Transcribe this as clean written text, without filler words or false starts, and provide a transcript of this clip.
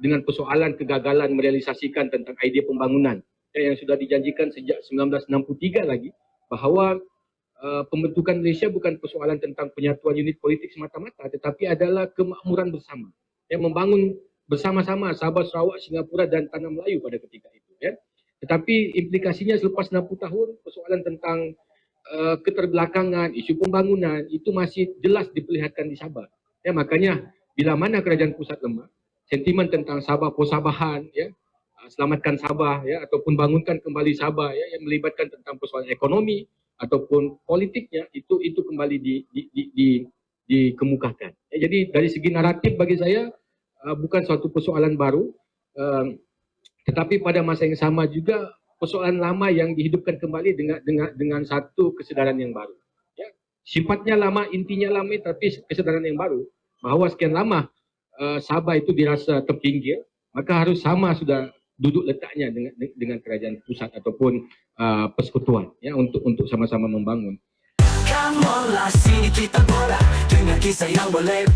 dengan persoalan kegagalan merealisasikan tentang idea pembangunan yang sudah dijanjikan sejak 1963 lagi, bahawa pembentukan Malaysia bukan persoalan tentang penyatuan unit politik semata-mata, tetapi adalah kemakmuran bersama yang membangun bersama-sama Sabah, Sarawak, Singapura dan Tanah Melayu pada ketika itu. Tetapi implikasinya selepas 60 tahun, persoalan tentang keterbelakangan, isu pembangunan itu masih jelas diperlihatkan di Sabah. Makanya bila mana kerajaan pusat lemah, sentimen tentang Sabah Posabahan, selamatkan Sabah, ataupun bangunkan kembali Sabah, yang melibatkan tentang persoalan ekonomi ataupun politiknya, itu kembali dikemukakan. Jadi dari segi naratif bagi saya bukan suatu persoalan baru, tetapi pada masa yang sama juga persoalan lama yang dihidupkan kembali dengan satu kesedaran yang baru. Sifatnya lama, intinya lama, tapi kesedaran yang baru bahawa sekian lama Sabah itu dirasa terpinggir, maka harus sama sudah duduk letaknya dengan kerajaan pusat ataupun persekutuan, untuk sama-sama membangun. Come on lah, sini kita bola dengan kisah yang boleh